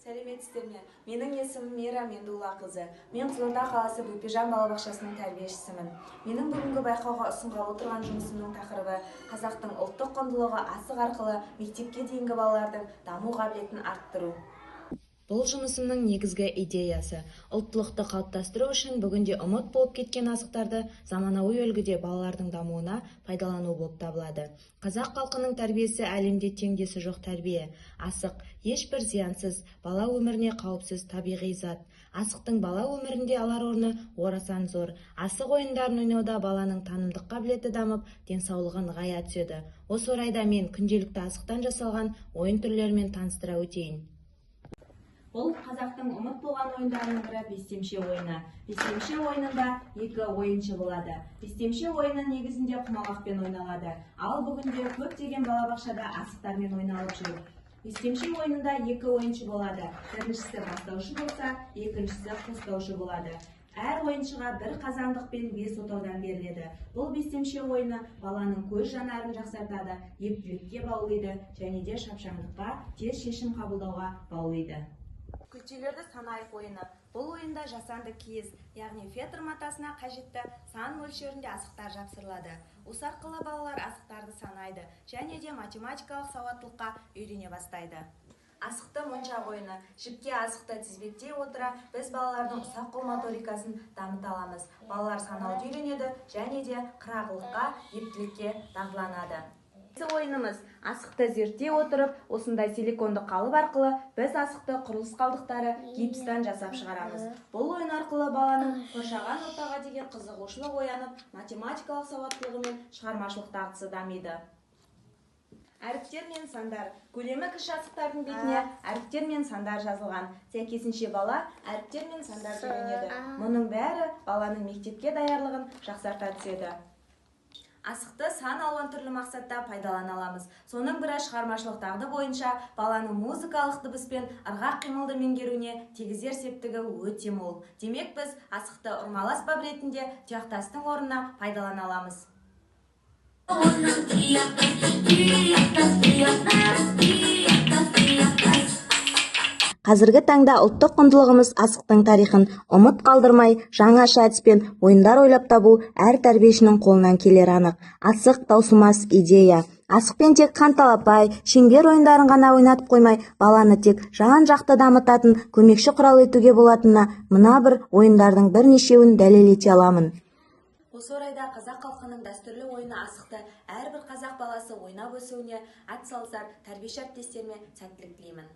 Сәлеметсіздер ме? Менің есімім Мира Мендуллақызы. Мен Қызылорда қаласы Бөпежан балабақшасының тәрбиешісімін. Менің бүгінгі байқауға ұсынғалы отырған жұмысымның тақырыбы қазақтың ұлттық құндылығы асық арқылы мектепке дейінгі балалардың даму қабілетін арттыру. Бұл жұмысымның негізгі идеясы ұлттылықты қалыптастыру үшін бүгінде ұмыт болып кеткен асықтарды заманауи үлгіде балалардың дамуына пайдалану болып табылады. Қазақ халқының тәрбиесі әлемде теңдесі жоқ тәрбие. Асық ешбір зиянсыз, бала өміріне қауіпсіз табиғи зат. Асықтың бала өмірінде алар орны орасан зор. Асық ойындарын ойнауда баланың танымдық қабілеті дамып, денсаулығы нығая түседі. Осы орайда мен күнделікті асықтан жасалған ойын түрлерімен таныстыра өтейін. Бұл қазақтың ұмыт болған ойындарының бірі бестемше ойыны. Бестемше ойынында екі ойыншы болады. Бестемше ойыны негізінде құмалақпен ойналады. Ал бүгінде көптеген балабақшада асықтармен ойналып жүр. Бестемше ойынында екі ойыншы болады. Біріншісі бастаушы болса, екіншісі қостаушы болады. Әр ойыншыға бір қазандық пен 5 отаудан беріледі. Бұл бестемше ойыны баланың көз жанарын жақсартады, ептілікке баулиды және де шапшаңдыққа, тез шешім қабылдауға баулиды. Күлтелерді санайық ойыны. Бұл ойында жасанды киіз, яғни фетр матасына қажетті сан мөлшерінде асықтар жапсырылады. Осы арқылы балалар асықтарды санайды және де математикалық сауаттылыққа үйрене бастайды. Асықты моншақ ойыны. Жіпке асықты тізбектей отыра, біз балалардың ұсақ қол моторикасын дамыта аламыз. Балалар санауды үйренеді және де қырағылыққа, ептілікке дағдыланады. Ойынымыз асықты зерттей отырып, осындай силиконды қалып арқылы біз асықты құрылыс қалдықтары гипстан жасап шығарамыз. Бұл ойын арқылы баланың қоршаған ортаға деген қызығушылық оянып, математикалық сауаттылығы мен шығармашылық дағдысы дамиды. Әріптер мен сандар. Көлемі кіші асықтардың бетіне әріптер мен сандар жазылған. Сәйкесінше бала әріптер мен сандарды үйренеді. Мұның бәрі баланың мектепке даярлығын жақсарта түседі. Асықты сан алуан түрлі мақсатта пайдалана аламыз. Соның бірі шығармашылық дағды бойынша баланың музыкалық дыбыспен ырғақ қимылды меңгеруіне тигізер септігі өте мол. Демек біз асықты ұрмаласпап ретінде тұяқтастың орнына пайдалана аламыз. Қазіргі таңда ұлттық құндылығымыз асықтың тарихын ұмыт қалдырмай, жаңаша әдіспен ойындар ойлап табу әр тәрбиешінің қолынан келер анық. Асық таусылмас идея. Асықпен тек қанталапай, шеңбер ойындарын ғана ойнатып қоймай, баланы тек жан-жақты дамытатын көмекші құрал етуге болатынына мына бір ойындардың бірнешеуін дәлел ете аламын. Осы орайда қазақ халқының дәстүрлі ойыны асықты әрбір қазақ баласы ойнап өсуіне атсалысар тәрбиеші әріптестеріме сәттілік тілеймін.